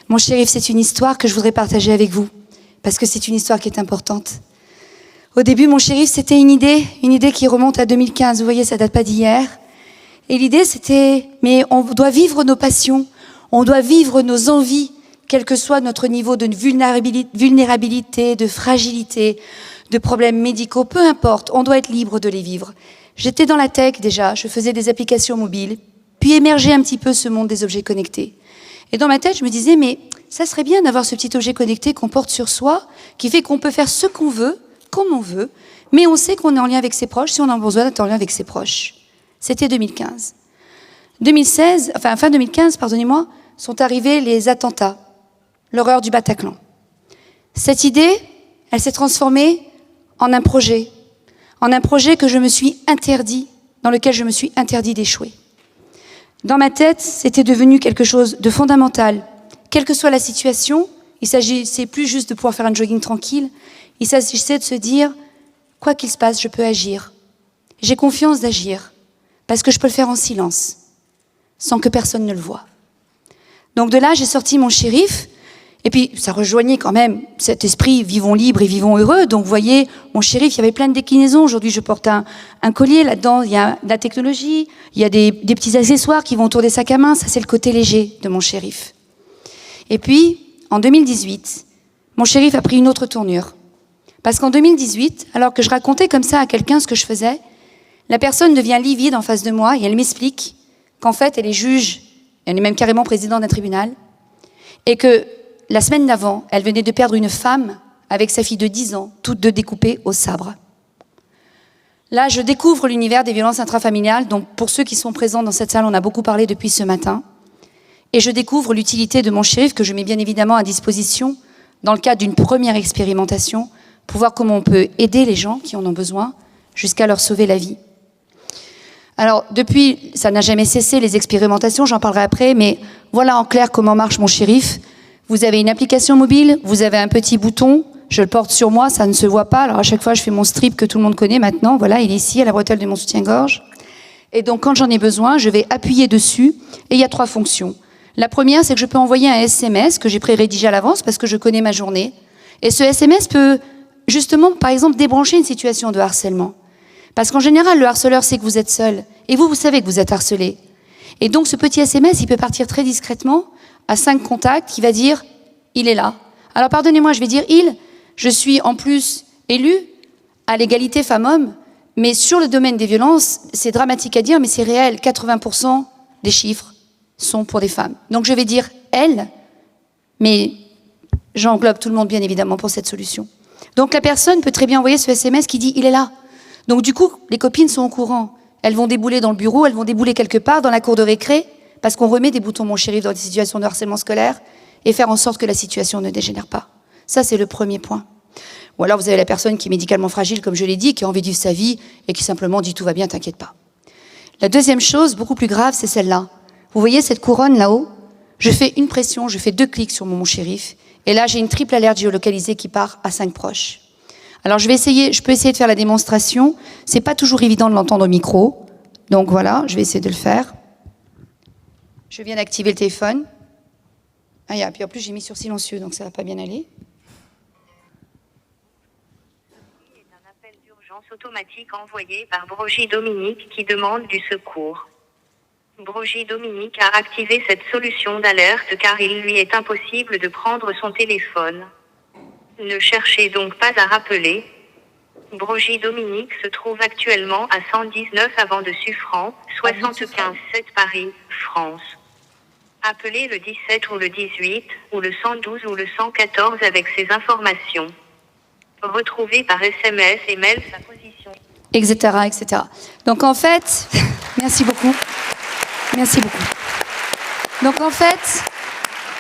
Mon shérif, c'est une histoire que je voudrais partager avec vous, parce que c'est une histoire qui est importante. Au début, mon shérif, c'était une idée qui remonte à 2015. Vous voyez, ça date pas d'hier. Et l'idée, c'était, mais on doit vivre nos passions, on doit vivre nos envies, quel que soit notre niveau de vulnérabilité, de fragilité, de problèmes médicaux, peu importe, on doit être libre de les vivre. J'étais dans la tech déjà, je faisais des applications mobiles, puis émergeait un petit peu ce monde des objets connectés. Et dans ma tête, je me disais, mais ça serait bien d'avoir ce petit objet connecté qu'on porte sur soi, qui fait qu'on peut faire ce qu'on veut, comme on veut, mais on sait qu'on est en lien avec ses proches, si on a besoin d'être en lien avec ses proches. C'était 2015. 2016, enfin fin 2015, pardonnez-moi, sont arrivés les attentats, l'horreur du Bataclan. Cette idée, elle s'est transformée en un projet que je me suis interdit, dans lequel je me suis interdit d'échouer. Dans ma tête, c'était devenu quelque chose de fondamental. Quelle que soit la situation, il s'agissait plus juste de pouvoir faire un jogging tranquille, il s'agissait de se dire, quoi qu'il se passe, je peux agir. J'ai confiance d'agir, parce que je peux le faire en silence, sans que personne ne le voie. Donc de là, j'ai sorti mon shérif, et puis ça rejoignait quand même cet esprit « vivons libres et vivons heureux ». Donc vous voyez, mon shérif, il y avait plein de déclinaisons. Aujourd'hui, je porte un collier, là-dedans, il y a de la technologie, il y a des petits accessoires qui vont autour des sacs à main. Ça, c'est le côté léger de mon shérif. Et puis, en 2018, mon shérif a pris une autre tournure. Parce qu'en 2018, alors que je racontais comme ça à quelqu'un ce que je faisais, la personne devient livide en face de moi et elle m'explique qu'en fait, elle est juge, elle est même carrément présidente d'un tribunal, et que la semaine d'avant, elle venait de perdre une femme avec sa fille de 10 ans, toutes deux découpées au sabre. Là, je découvre l'univers des violences intrafamiliales, dont pour ceux qui sont présents dans cette salle, on a beaucoup parlé depuis ce matin. Et je découvre l'utilité de mon shérif, que je mets bien évidemment à disposition, dans le cadre d'une première expérimentation, pour voir comment on peut aider les gens qui en ont besoin, jusqu'à leur sauver la vie. Alors, depuis, ça n'a jamais cessé, les expérimentations, j'en parlerai après, mais voilà en clair comment marche mon shérif. Vous avez une application mobile, vous avez un petit bouton, je le porte sur moi, ça ne se voit pas. Alors à chaque fois, je fais mon strip que tout le monde connaît maintenant. Voilà, il est ici, à la bretelle de mon soutien-gorge. Et donc, quand j'en ai besoin, je vais appuyer dessus. Et il y a 3 fonctions. La première, c'est que je peux envoyer un SMS que j'ai pré-rédigé à l'avance parce que je connais ma journée. Et ce SMS peut, justement, par exemple, débrancher une situation de harcèlement. Parce qu'en général, le harceleur sait que vous êtes seul. Et vous savez que vous êtes harcelé. Et donc, ce petit SMS, il peut partir très discrètement à 5 contacts qui va dire « il est là ». Alors pardonnez-moi, je vais dire « il ». Je suis en plus élue à l'égalité femmes-hommes, mais sur le domaine des violences, c'est dramatique à dire, mais c'est réel. 80% des chiffres sont pour des femmes. Donc je vais dire « elle », mais j'englobe tout le monde bien évidemment pour cette solution. Donc la personne peut très bien envoyer ce SMS qui dit « il est là ». Donc du coup, les copines sont au courant. Elles vont débouler dans le bureau, elles vont débouler quelque part dans la cour de récré, parce qu'on remet des boutons mon shérif dans des situations de harcèlement scolaire et faire en sorte que la situation ne dégénère pas. Ça, c'est le premier point. Ou alors vous avez la personne qui est médicalement fragile, comme je l'ai dit, qui a envie de vivre sa vie et qui simplement dit « tout va bien, t'inquiète pas ». La deuxième chose, beaucoup plus grave, c'est celle-là. Vous voyez cette couronne là-haut? Je fais une pression, je fais 2 clics sur mon shérif et là, j'ai une triple alerte géolocalisée qui part à 5 proches. Alors je peux essayer de faire la démonstration. C'est pas toujours évident de l'entendre au micro. Donc voilà, je vais essayer de le faire. Je viens d'activer le téléphone. Ah, puis en plus, j'ai mis sur silencieux, donc ça va pas bien aller. C'est un appel d'urgence automatique envoyé par Brogy Dominique qui demande du secours. Brogy Dominique a activé cette solution d'alerte car il lui est impossible de prendre son téléphone. Ne cherchez donc pas à rappeler. Brogy Dominique se trouve actuellement à 119 avant de Suffran, 75 7 Paris, France. Appelez le 17 ou le 18, ou le 112 ou le 114 avec ces informations. Retrouvez par SMS et mail sa position. Etc., etc. Donc en fait, merci beaucoup. Merci beaucoup. Donc en fait,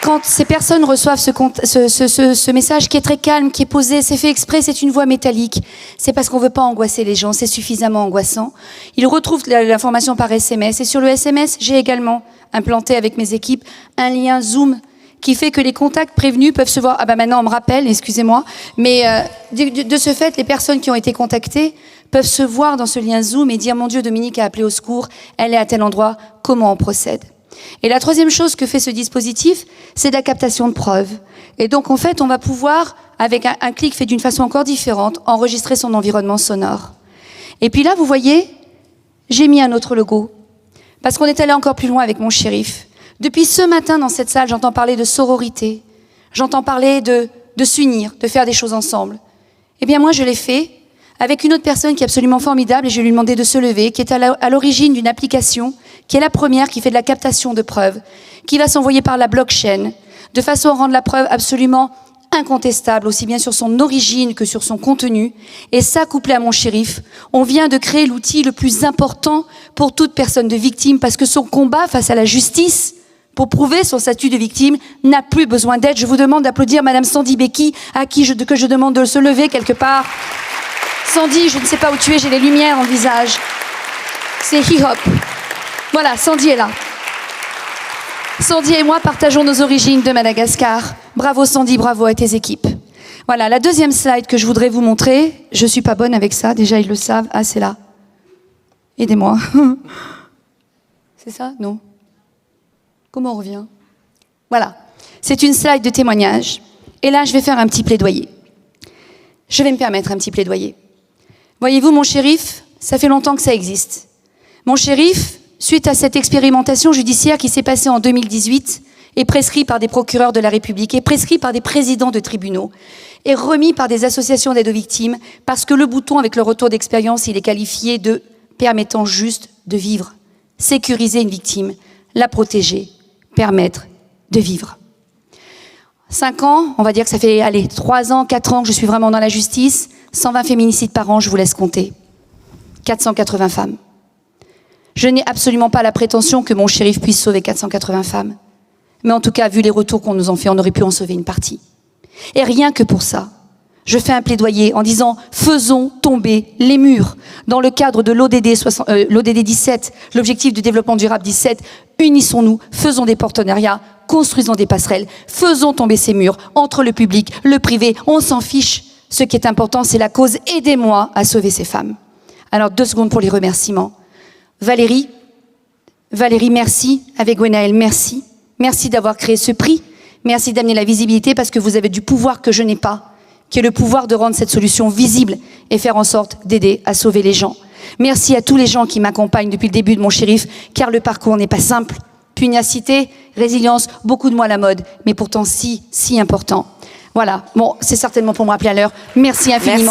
quand ces personnes reçoivent ce message qui est très calme, qui est posé, c'est fait exprès, c'est une voix métallique, c'est parce qu'on ne veut pas angoisser les gens, c'est suffisamment angoissant. Ils retrouvent l'information par SMS. Et sur le SMS, j'ai également implanté avec mes équipes un lien Zoom qui fait que les contacts prévenus peuvent se voir. Ah ben maintenant on me rappelle, excusez-moi, mais de ce fait, les personnes qui ont été contactées peuvent se voir dans ce lien Zoom et dire « Mon Dieu, Dominique a appelé au secours, elle est à tel endroit, comment on procède ?» Et la troisième chose que fait ce dispositif, c'est de la captation de preuves. Et donc, en fait, on va pouvoir, avec un clic fait d'une façon encore différente, enregistrer son environnement sonore. Et puis là, vous voyez, j'ai mis un autre logo. Parce qu'on est allé encore plus loin avec mon shérif. Depuis ce matin, dans cette salle, j'entends parler de sororité. J'entends parler de s'unir, de faire des choses ensemble. Eh bien, moi, je l'ai fait avec une autre personne qui est absolument formidable et je lui ai demandé de se lever, qui est à l'origine d'une application, qui est la première, qui fait de la captation de preuves, qui va s'envoyer par la blockchain, de façon à rendre la preuve absolument incontestable, aussi bien sur son origine que sur son contenu. Et ça, couplé à mon shérif, on vient de créer l'outil le plus important pour toute personne de victime, parce que son combat face à la justice, pour prouver son statut de victime, n'a plus besoin d'aide. Je vous demande d'applaudir Madame Sandy Becky, à qui que je demande de se lever quelque part. Sandy, je ne sais pas où tu es, j'ai les lumières dans le visage. C'est hip-hop. Voilà, Sandy est là. Sandy et moi partageons nos origines de Madagascar. Bravo Sandy, bravo à tes équipes. Voilà, la deuxième slide que je voudrais vous montrer. Je suis pas bonne avec ça, déjà ils le savent. Ah, c'est là. Aidez-moi. C'est ça? Non. Comment on revient? Voilà. C'est une slide de témoignage. Et là, je vais faire un petit plaidoyer. Je vais me permettre un petit plaidoyer. Voyez-vous, mon shérif, ça fait longtemps que ça existe. Mon shérif, suite à cette expérimentation judiciaire qui s'est passée en 2018, est prescrit par des procureurs de la République, est prescrit par des présidents de tribunaux, est remis par des associations d'aide aux victimes, parce que le bouton, avec le retour d'expérience, il est qualifié de permettant juste de vivre, sécuriser une victime, la protéger, permettre de vivre. 5 ans, on va dire que ça fait, 3 ans, 4 ans que je suis vraiment dans la justice, 120 féminicides par an, je vous laisse compter. 480 femmes. Je n'ai absolument pas la prétention que mon shérif puisse sauver 480 femmes. Mais en tout cas, vu les retours qu'on nous en fait, on aurait pu en sauver une partie. Et rien que pour ça, je fais un plaidoyer en disant « Faisons tomber les murs ». Dans le cadre de l'ODD 17, l'objectif de développement durable 17, unissons-nous, faisons des partenariats, construisons des passerelles, faisons tomber ces murs entre le public, le privé, on s'en fiche. Ce qui est important, c'est la cause. Aidez-moi à sauver ces femmes. Alors, 2 secondes pour les remerciements. Valérie, merci. Avec Gwenaëlle, merci. Merci d'avoir créé ce prix. Merci d'amener la visibilité parce que vous avez du pouvoir que je n'ai pas, qui est le pouvoir de rendre cette solution visible et faire en sorte d'aider à sauver les gens. Merci à tous les gens qui m'accompagnent depuis le début de mon shérif, car le parcours n'est pas simple. Pugnacité, résilience, beaucoup de mots à la mode, mais pourtant si important. Voilà, bon, c'est certainement pour me rappeler à l'heure. Merci infiniment.